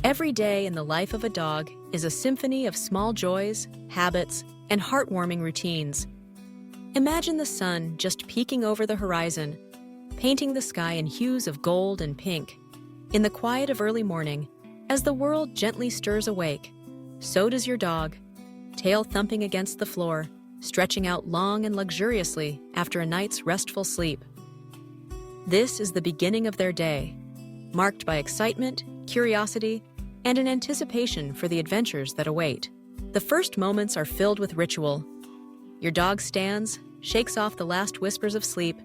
Every day in the life of a dog is a symphony of small joys, habits, and heartwarming routines. Imagine the sun just peeking over the horizon, painting the sky in hues of gold and pink. In the quiet of early morning, as the world gently stirs awake, so does your dog, tail thumping against the floor, stretching out long and luxuriously after a night's restful sleep. This is the beginning of their day, marked by excitement, curiosity, and an anticipation for the adventures that await. The first moments are filled with ritual. Your dog stands, shakes off the last whispers of sleep,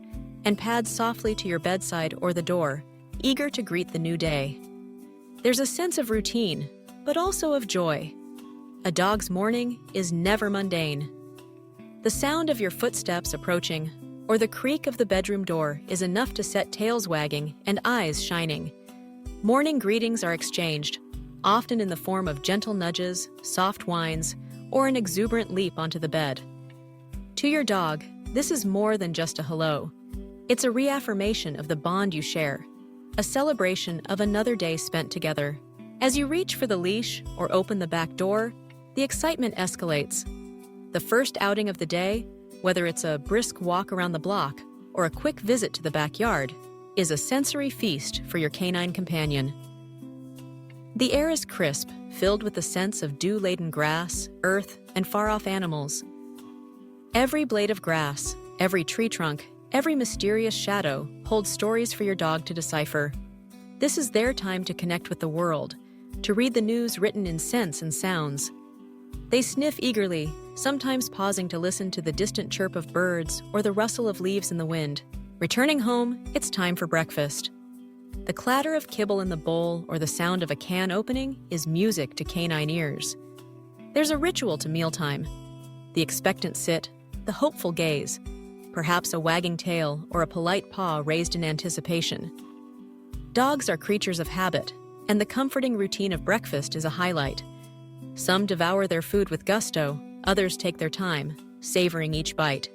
and pads softly to your bedside or the door, eager to greet the new day. There's a sense of routine, but also of joy. A dog's morning is never mundane. The sound of your footsteps approaching, or the creak of the bedroom door is enough to set tails wagging and eyes shining. Morning greetings are exchanged, often in the form of gentle nudges, soft whines, or an exuberant leap onto the bed. To your dog, this is more than just a hello. It's a reaffirmation of the bond you share, a celebration of another day spent together. As you reach for the leash or open the back door, the excitement escalates. The first outing of the day, whether it's a brisk walk around the block or a quick visit to the backyard, is a sensory feast for your canine companion. The air is crisp, filled with the sense of dew-laden grass, earth, and far-off animals. Every blade of grass, every tree trunk, every mysterious shadow holds stories for your dog to decipher. This is their time to connect with the world, to read the news written in scents and sounds. They sniff eagerly, sometimes pausing to listen to the distant chirp of birds or the rustle of leaves in the wind. Returning home, it's time for breakfast. The clatter of kibble in the bowl or the sound of a can opening is music to canine ears. There's a ritual to mealtime. The expectant sit, the hopeful gaze, perhaps a wagging tail or a polite paw raised in anticipation. Dogs are creatures of habit, and the comforting routine of breakfast is a highlight. Some devour their food with gusto, others take their time, savoring each bite.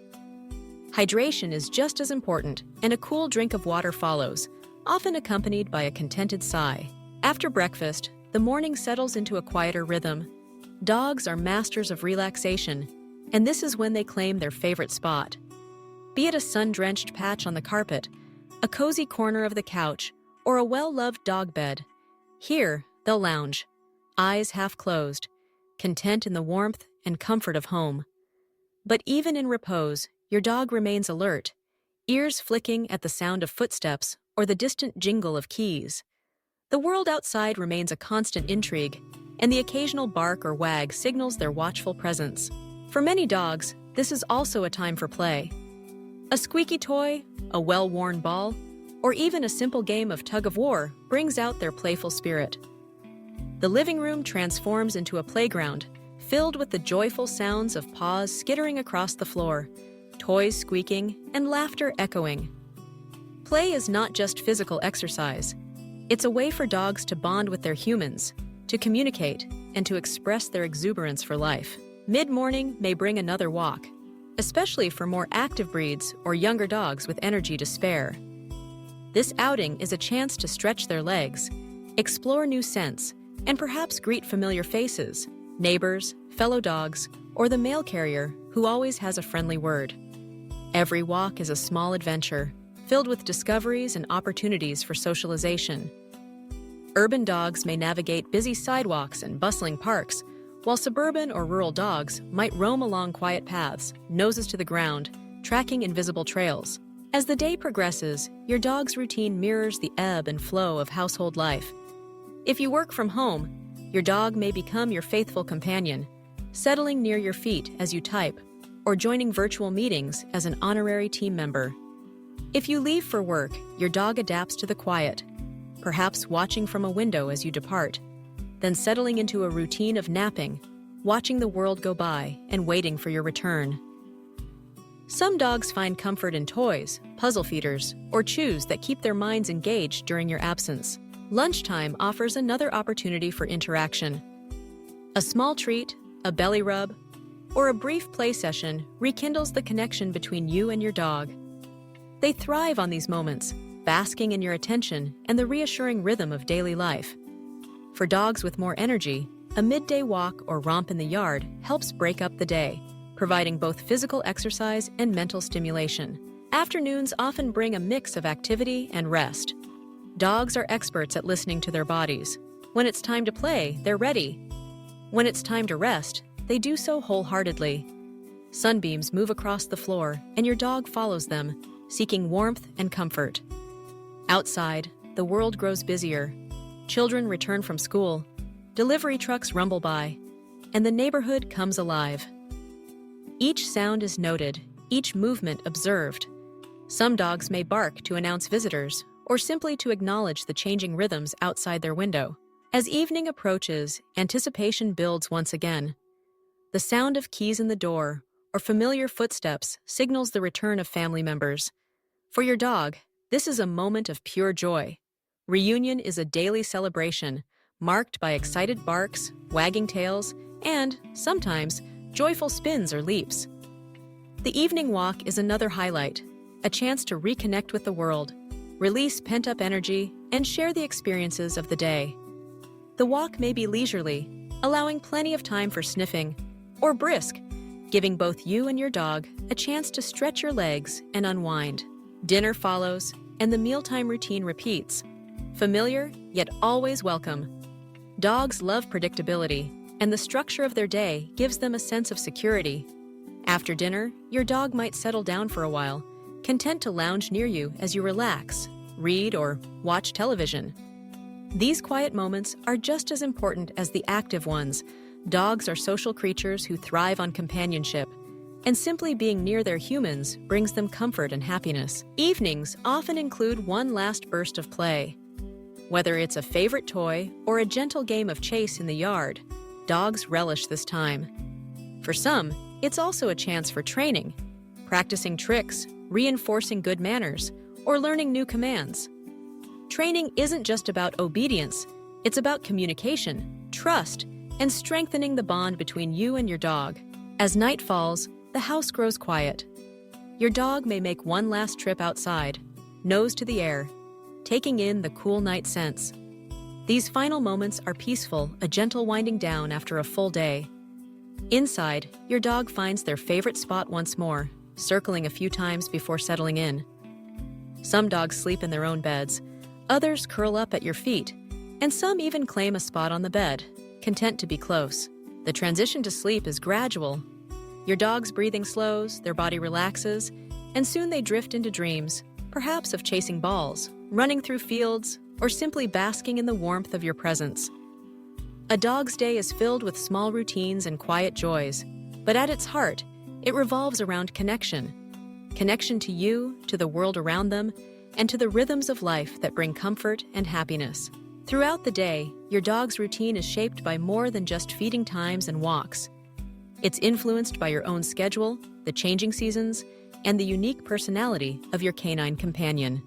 Hydration is just as important, and a cool drink of water follows, often accompanied by a contented sigh. After breakfast, the morning settles into a quieter rhythm. Dogs are masters of relaxation, and this is when they claim their favorite spot. Be it a sun-drenched patch on the carpet, a cozy corner of the couch, or a well-loved dog bed, here they'll lounge, eyes half closed, content in the warmth and comfort of home. But even in repose, your dog remains alert, ears flicking at the sound of footsteps or the distant jingle of keys. The world outside remains a constant intrigue, and the occasional bark or wag signals their watchful presence. For many dogs, this is also a time for play. A squeaky toy, a well-worn ball, or even a simple game of tug-of-war brings out their playful spirit. The living room transforms into a playground, filled with the joyful sounds of paws skittering across the floor, toys squeaking, and laughter echoing. Play is not just physical exercise. It's a way for dogs to bond with their humans, to communicate, and to express their exuberance for life. Mid-morning may bring another walk, especially for more active breeds or younger dogs with energy to spare. This outing is a chance to stretch their legs, explore new scents, and perhaps greet familiar faces, neighbors, fellow dogs, or the mail carrier who always has a friendly word. Every walk is a small adventure, filled with discoveries and opportunities for socialization. Urban dogs may navigate busy sidewalks and bustling parks, while suburban or rural dogs might roam along quiet paths, noses to the ground, tracking invisible trails. As the day progresses, your dog's routine mirrors the ebb and flow of household life. If you work from home, your dog may become your faithful companion, settling near your feet as you type, or joining virtual meetings as an honorary team member. If you leave for work, your dog adapts to the quiet, perhaps watching from a window as you depart, then settling into a routine of napping, watching the world go by and waiting for your return. Some dogs find comfort in toys, puzzle feeders, or chews that keep their minds engaged during your absence. Lunchtime offers another opportunity for interaction. A small treat, a belly rub, or a brief play session rekindles the connection between you and your dog. They thrive on these moments, basking in your attention and the reassuring rhythm of daily life. For dogs with more energy, a midday walk or romp in the yard helps break up the day, providing both physical exercise and mental stimulation. Afternoons often bring a mix of activity and rest. Dogs are experts at listening to their bodies. When it's time to play, they're ready. When it's time to rest, they do so wholeheartedly. Sunbeams move across the floor, and your dog follows them, seeking warmth and comfort. Outside, the world grows busier. Children return from school, delivery trucks rumble by, and the neighborhood comes alive. Each sound is noted, each movement observed. Some dogs may bark to announce visitors, or simply to acknowledge the changing rhythms outside their window. As evening approaches, anticipation builds once again. The sound of keys in the door or familiar footsteps signals the return of family members. For your dog, this is a moment of pure joy. Reunion is a daily celebration, marked by excited barks, wagging tails, and, sometimes, joyful spins or leaps. The evening walk is another highlight, a chance to reconnect with the world, release pent-up energy, and share the experiences of the day. The walk may be leisurely, allowing plenty of time for sniffing, or brisk, giving both you and your dog a chance to stretch your legs and unwind. Dinner follows, and the mealtime routine repeats. Familiar, yet always welcome. Dogs love predictability, and the structure of their day gives them a sense of security. After dinner, your dog might settle down for a while, content to lounge near you as you relax, read, or watch television. These quiet moments are just as important as the active ones. Dogs are social creatures who thrive on companionship, and simply being near their humans brings them comfort and happiness. Evenings often include one last burst of play. Whether it's a favorite toy or a gentle game of chase in the yard, dogs relish this time. For some, it's also a chance for training, practicing tricks, reinforcing good manners, or learning new commands. Training isn't just about obedience, it's about communication, trust, and strengthening the bond between you and your dog. As night falls, the house grows quiet. Your dog may make one last trip outside, nose to the air, taking in the cool night scents. These final moments are peaceful, a gentle winding down after a full day. Inside, your dog finds their favorite spot once more, circling a few times before settling in. Some dogs sleep in their own beds, others curl up at your feet, and some even claim a spot on the bed, content to be close. The transition to sleep is gradual. Your dog's breathing slows, their body relaxes, and soon they drift into dreams, perhaps of chasing balls, running through fields, or simply basking in the warmth of your presence. A dog's day is filled with small routines and quiet joys, but at its heart, it revolves around connection. Connection to you, to the world around them, and to the rhythms of life that bring comfort and happiness. Throughout the day, your dog's routine is shaped by more than just feeding times and walks. It's influenced by your own schedule, the changing seasons, and the unique personality of your canine companion.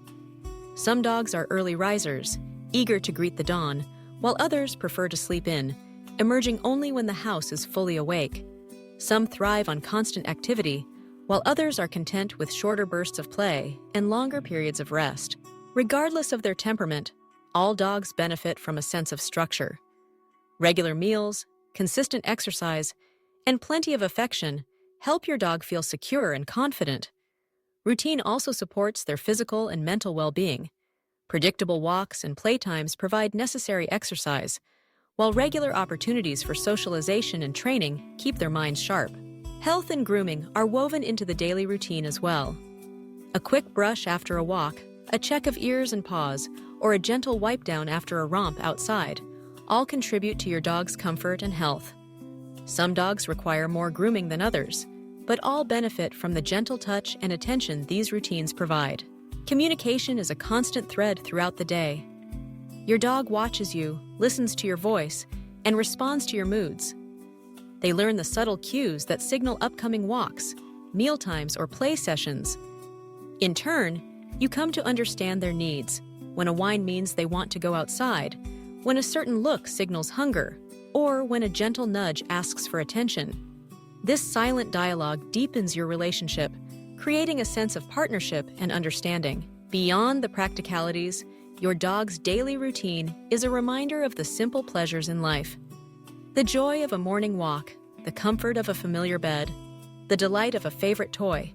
Some dogs are early risers, eager to greet the dawn, while others prefer to sleep in, emerging only when the house is fully awake. Some thrive on constant activity, while others are content with shorter bursts of play and longer periods of rest. Regardless of their temperament, all dogs benefit from a sense of structure. Regular meals, consistent exercise, and plenty of affection help your dog feel secure and confident. Routine also supports their physical and mental well-being. Predictable walks and playtimes provide necessary exercise, while regular opportunities for socialization and training keep their minds sharp. Health and grooming are woven into the daily routine as well. A quick brush after a walk, a check of ears and paws, or a gentle wipe down after a romp outside all contribute to your dog's comfort and health. Some dogs require more grooming than others, but all benefit from the gentle touch and attention these routines provide. Communication is a constant thread throughout the day. Your dog watches you, listens to your voice, and responds to your moods. They learn the subtle cues that signal upcoming walks, mealtimes, or play sessions. In turn, you come to understand their needs, when a whine means they want to go outside, when a certain look signals hunger, or when a gentle nudge asks for attention. This silent dialogue deepens your relationship, creating a sense of partnership and understanding. Beyond the practicalities, your dog's daily routine is a reminder of the simple pleasures in life. The joy of a morning walk, the comfort of a familiar bed, the delight of a favorite toy.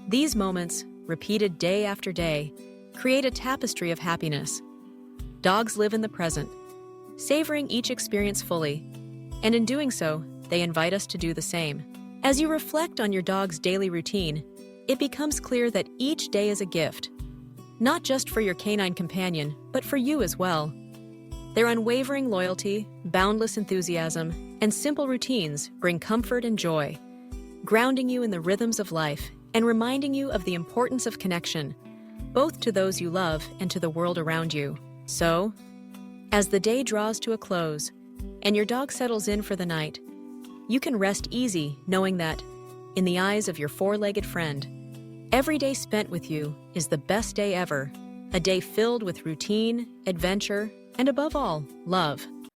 These moments, repeated day after day, create a tapestry of happiness. Dogs live in the present, savoring each experience fully, and in doing so, they invite us to do the same. As you reflect on your dog's daily routine, it becomes clear that each day is a gift, not just for your canine companion, but for you as well. Their unwavering loyalty, boundless enthusiasm, and simple routines bring comfort and joy, grounding you in the rhythms of life and reminding you of the importance of connection, both to those you love and to the world around you. So, as the day draws to a close and your dog settles in for the night, you can rest easy knowing that, in the eyes of your four-legged friend, every day spent with you is the best day ever, a day filled with routine, adventure, and above all, love.